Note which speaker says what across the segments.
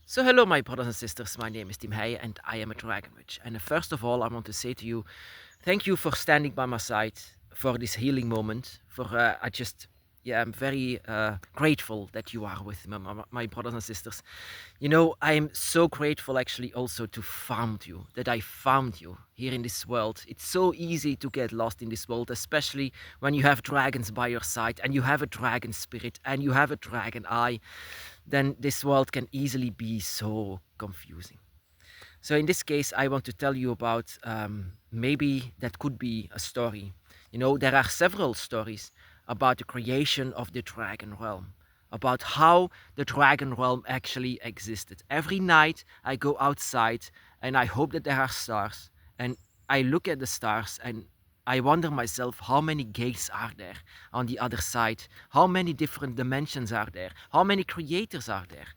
Speaker 1: So hello my brothers and sisters, my name is Tim Heijen and I am a Dragon Witch. And first of all I want to say to you, thank you for standing by my side for this healing moment. I'm very grateful that you are with me, my brothers and sisters. You know, I am so grateful actually also to found you, that I found you here in this world. It's so easy to get lost in this world, especially when you have dragons by your side and you have a dragon spirit and you have a dragon eye, then this world can easily be so confusing. So in this case, I want to tell you about maybe that could be a story. You know, there are several stories about the creation of the dragon realm, about how the dragon realm actually existed. Every night I go outside and I hope that there are stars, and I look at the stars and I wonder myself how many gates are there on the other side, how many different dimensions are there, how many creators are there.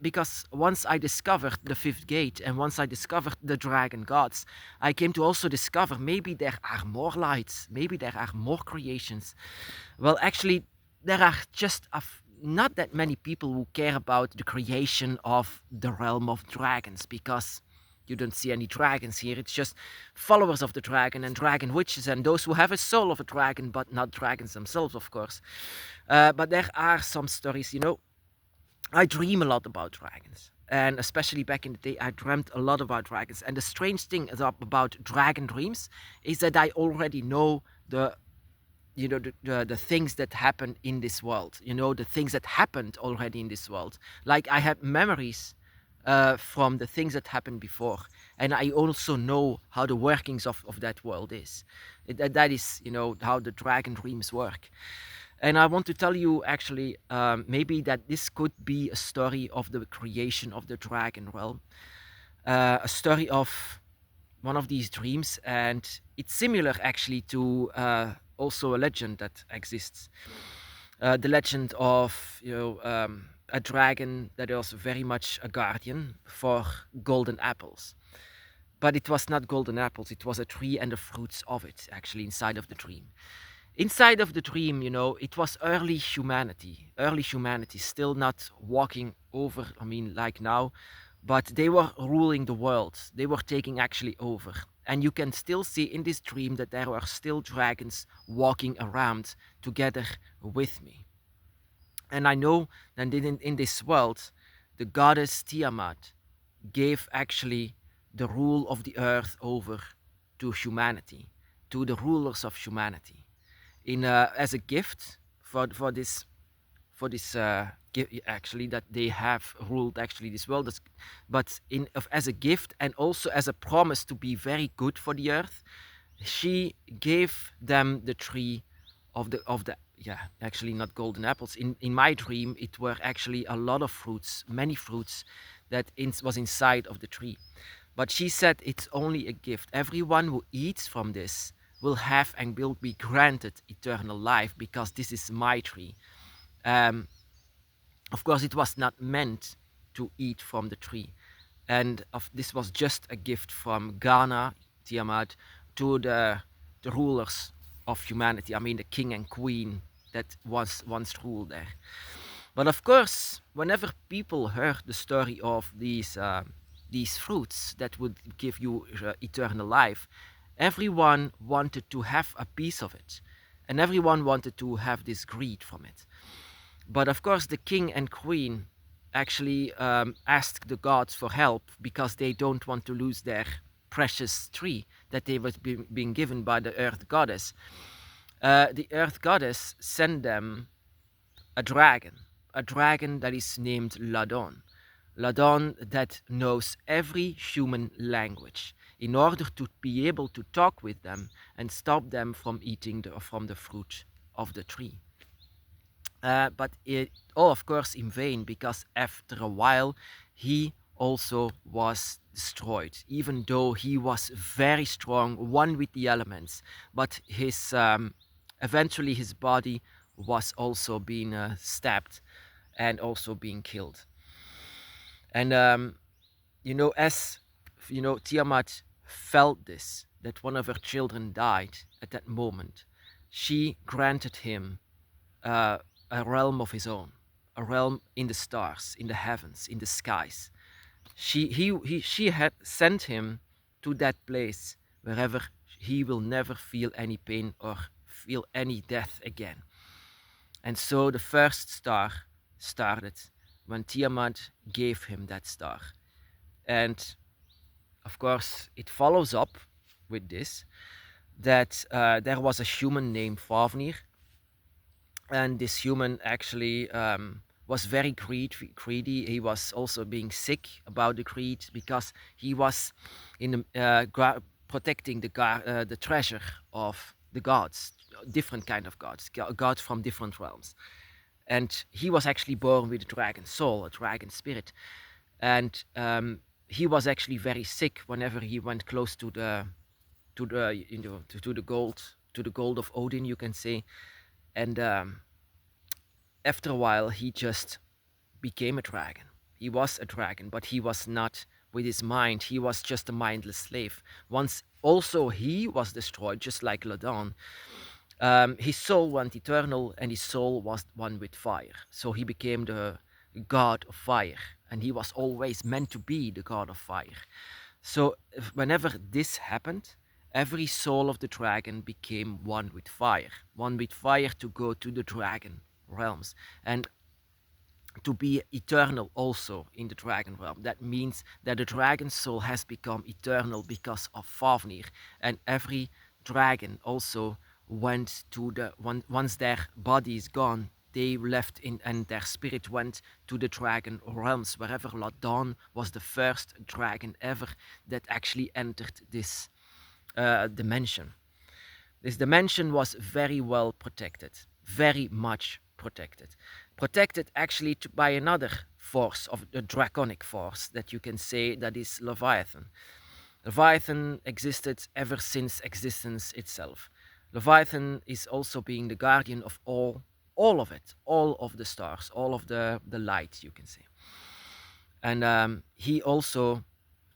Speaker 1: Because once I discovered the fifth gate and once I discovered the dragon gods, I came to also discover maybe there are more lights, maybe there are more creations. Well, actually, there are not that many people who care about the creation of the realm of dragons because you don't see any dragons here. It's just followers of the dragon and dragon witches and those who have a soul of a dragon, but not dragons themselves, of course. But there are some stories, you know. I dream a lot about dragons. And especially back in the day, I dreamt a lot about dragons. And the strange thing about dragon dreams is that I already know the things that happen in this world. You know, the things that happened already in this world. Like I have memories from the things that happened before. And I also know how the workings of that world is. That is, you know, how the dragon dreams work. And I want to tell you actually, maybe that this could be a story of the creation of the dragon realm, a story of one of these dreams, and it's similar actually to also a legend that exists, the legend of a dragon that was very much a guardian for golden apples. But it was not golden apples; it was a tree and the fruits of it actually inside of the dream. Inside of the dream, you know, it was early humanity, still not walking over, I mean, like now, but they were ruling the world. They were taking actually over. And you can still see in this dream that there were still dragons walking around together with me. And I know that in this world, the goddess Tiamat gave actually the rule of the earth over to humanity, to the rulers of humanity in as a gift for this actually that they have ruled actually this world, but as a gift and also as a promise to be very good for the earth, she gave them the tree of the yeah, actually not golden apples. In my dream it were actually a lot of fruits, many fruits that was inside of the tree. But she said it's only a gift. Everyone who eats from this will have and will be granted eternal life because this is my tree. Um, of course, it was not meant to eat from the tree. And this was just a gift from Ghana, Tiamat, to the rulers of humanity. I mean, the king and queen that was once ruled there. But of course, whenever people heard the story of these fruits that would give you eternal life, everyone wanted to have a piece of it, and everyone wanted to have this greed from it. But of course, the king and queen actually asked the gods for help because they don't want to lose their precious tree that they were being given by the earth goddess. The earth goddess sent them a dragon that is named Ladon. Ladon that knows every human language in order to be able to talk with them and stop them from eating from the fruit of the tree. But it all, of course, in vain because after a while he also was destroyed, even though he was very strong, one with the elements. But his eventually his body was also being stabbed and also being killed. And as Tiamat felt this, that one of her children died at that moment, she granted him uh, a realm of his own, a realm in the stars, in the heavens, in the skies. She had sent him to that place wherever he will never feel any pain or feel any death again. And so the first star started when Tiamat gave him that star. And of course, it follows up with this that there was a human named Fafnir, and this human actually was very greedy. He was also being sick about the greed because he was in protecting the treasure of the gods, different kind of gods, gods from different realms. And he was actually born with a dragon soul, a dragon spirit, and he was actually very sick whenever he went close to the gold of Odin, you can say. And after a while, he just became a dragon. He was a dragon, but he was not with his mind. He was just a mindless slave. Once also he was destroyed, just like Ladon, his soul went eternal, and his soul was one with fire. So he became the god of fire, and he was always meant to be the god of fire. So whenever this happened, every soul of the dragon became one with fire to go to the dragon realms and to be eternal also in the dragon realm. That means that the dragon soul has become eternal because of Fafnir, and every dragon also went to once their body is gone, they left in and their spirit went to the dragon realms, wherever Ladon was the first dragon ever that actually entered this dimension. This dimension was very well protected, very much protected. Protected actually by another force, of the draconic force that you can say that is Leviathan. Leviathan existed ever since existence itself. Leviathan is also being the guardian of all of it, all of the stars, all of the light, you can say. And he also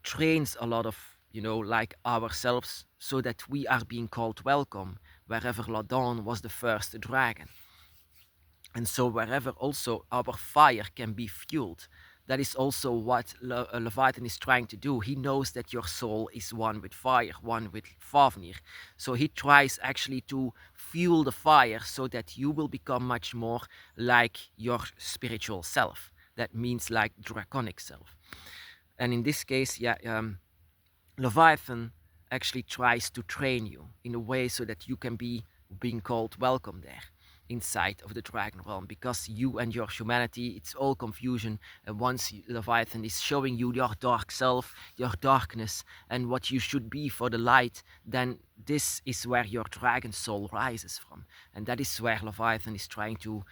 Speaker 1: trains a lot of, like ourselves, so that we are being called welcome wherever Ladon was the first dragon. And so wherever also our fire can be fueled, that is also what Leviathan is trying to do. He knows that your soul is one with fire, one with Fafnir. So he tries actually to fuel the fire so that you will become much more like your spiritual self. That means like draconic self. And in this case, Leviathan actually tries to train you in a way so that you can be being called welcome there inside of the dragon realm, because you and your humanity, it's all confusion. And once Leviathan is showing you your dark self, your darkness, and what you should be for the light, then this is where your dragon soul rises from. And that is where Leviathan is trying to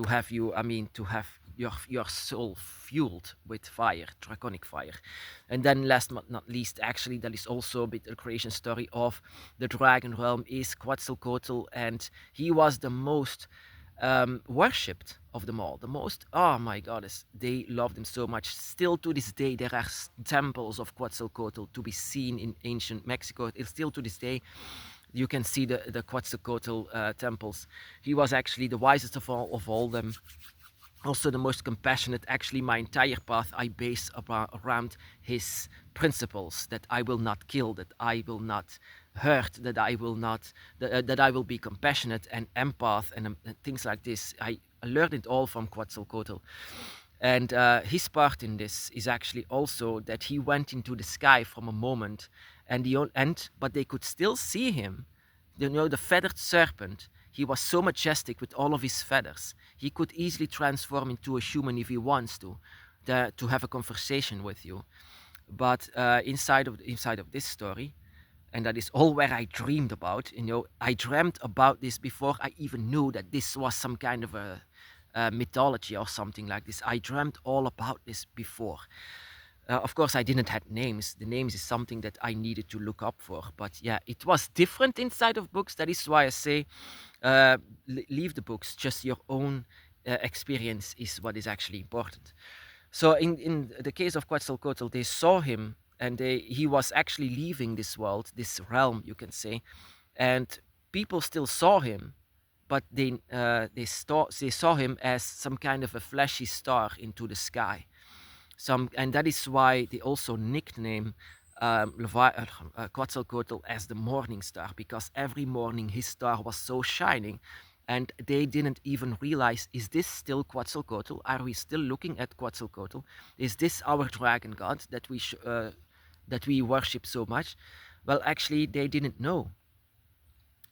Speaker 1: have you, to have your soul fueled with fire, draconic fire. And then last but not least, actually, that is also a bit the creation story of the dragon realm is Quetzalcoatl, and he was the most worshipped of them all. The most, oh my goddess, they loved him so much. Still to this day, there are temples of Quetzalcoatl to be seen in ancient Mexico. It's still to this day you can see the Quetzalcoatl temples. He was actually the wisest of all them. Also the most compassionate. Actually, my entire path I base around his principles, that I will not kill, that I will not hurt, that I will not, that I will be compassionate and empath and things like this. I learned it all from Quetzalcoatl. And his part in this is actually also that he went into the sky from a moment, but they could still see him. The feathered serpent. He was so majestic with all of his feathers. He could easily transform into a human if he wants to have a conversation with you. But inside of this story, and that is all where I dreamed about. I dreamt about this before I even knew that this was some kind of a mythology or something like this. I dreamt all about this before. Of course, I didn't have names. The names is something that I needed to look up for. But yeah, it was different inside of books. That is why I say, leave the books. Just your own experience is what is actually important. So in the case of Quetzalcoatl, they saw him, and he was actually leaving this world, this realm, you can say, and people still saw him, but they saw him as some kind of a flashy star into the sky. And that is why they also nickname Quetzalcoatl as the morning star, because every morning his star was so shining, and they didn't even realize, is this still Quetzalcoatl? Are we still looking at Quetzalcoatl? Is this our dragon god that we worship so much? Well, actually, they didn't know.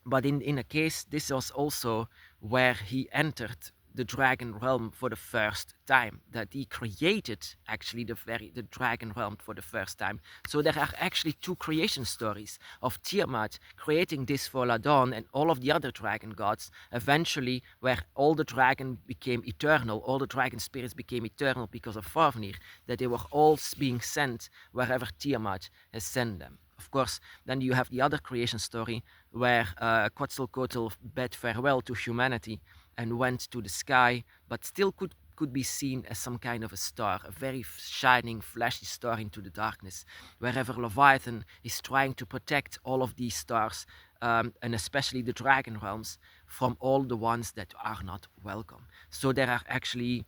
Speaker 1: But in a case, this was also where he entered the dragon realm for the first time, that he created actually the dragon realm for the first time. So there are actually two creation stories of Tiamat creating this for Ladon and all of the other dragon gods, eventually where all the dragon became eternal, all the dragon spirits became eternal because of Fafnir, that they were all being sent wherever Tiamat has sent them. Of course, then you have the other creation story where Quetzalcoatl bade farewell to humanity and went to the sky, but still could be seen as some kind of a star, a very shining, flashy star into the darkness, wherever Leviathan is trying to protect all of these stars, and especially the dragon realms, from all the ones that are not welcome. So there are actually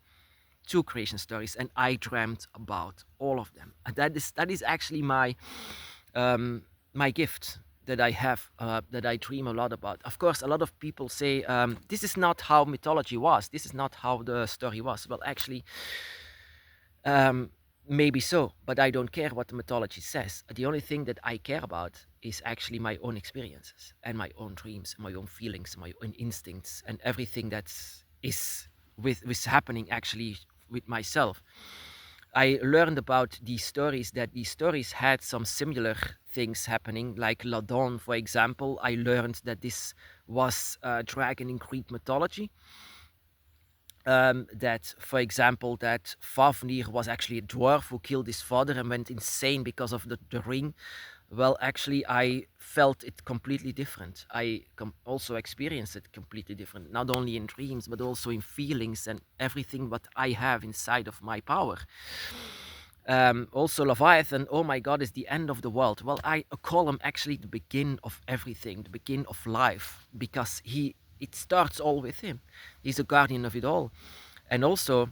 Speaker 1: two creation stories, and I dreamt about all of them. And that is actually my gift that I have, that I dream a lot about. Of course, a lot of people say this is not how mythology was. This is not how the story was. Well, actually, maybe so, but I don't care what the mythology says. The only thing that I care about is actually my own experiences and my own dreams, my own feelings, my own instincts, and everything that is with happening actually with myself. I learned about these stories, that these stories had some similar things happening, like Ladon, for example. I learned that this was a dragon in Greek mythology. That, for example, that Fafnir was actually a dwarf who killed his father and went insane because of the ring. Well, actually, I felt it completely different. I also experienced it completely different, not only in dreams, but also in feelings and everything what I have inside of my power. Also, Leviathan, oh my God, is the end of the world. Well, I call him actually the begin of everything, the begin of life, because it starts all with him. He's a guardian of it all. And also,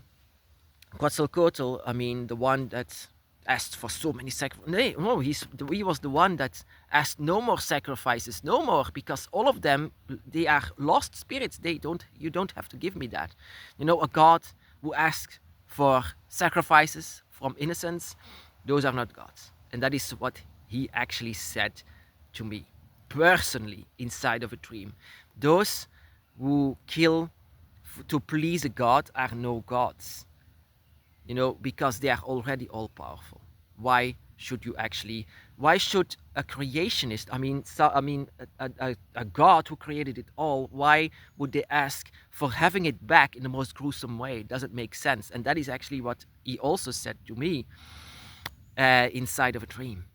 Speaker 1: Quetzalcoatl, I mean, the one that asked for so many sacrifices. No, he was the one that asked no more sacrifices, no more, because all of them, they are lost spirits. You don't have to give me that. You know, a god who asks for sacrifices from innocence, those are not gods. And that is what he actually said to me personally inside of a dream. Those who kill to please a god are no gods, you know, because they are already all powerful. Why should you actually? Why should a creationist? A God who created it all. Why would they ask for having it back in the most gruesome way? It doesn't make sense. And that is actually what he also said to me inside of a dream.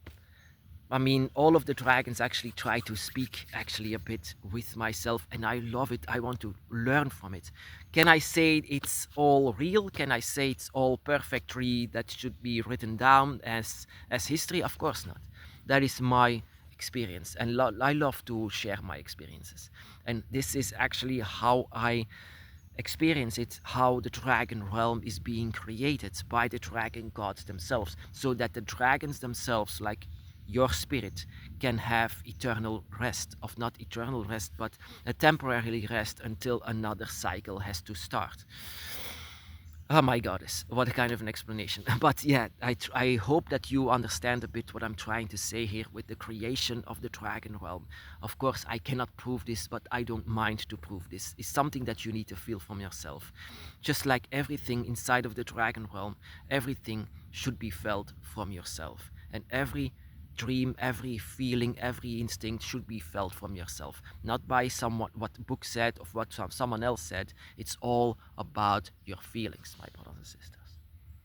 Speaker 1: I mean, all of the dragons actually try to speak actually a bit with myself, and I love it. I want to learn from it. Can I say it's all real? Can I say it's all perfectly that should be written down as history? Of course not. That is my experience, and I love to share my experiences. And this is actually how I experience it, how the dragon realm is being created by the dragon gods themselves, so that the dragons themselves, like your spirit, can have eternal rest, of not eternal rest, but a temporary rest until another cycle has to start. Oh my goddess, what a kind of an explanation. But yeah, I hope that you understand a bit what I'm trying to say here with the creation of the dragon realm. Of course, I cannot prove this, but I don't mind to prove this. It's something that you need to feel from yourself. Just like everything inside of the dragon realm, everything should be felt from yourself. And every dream, every feeling, every instinct should be felt from yourself, not by someone, what the book said or what someone else said. It's all about your feelings, my brothers and sisters.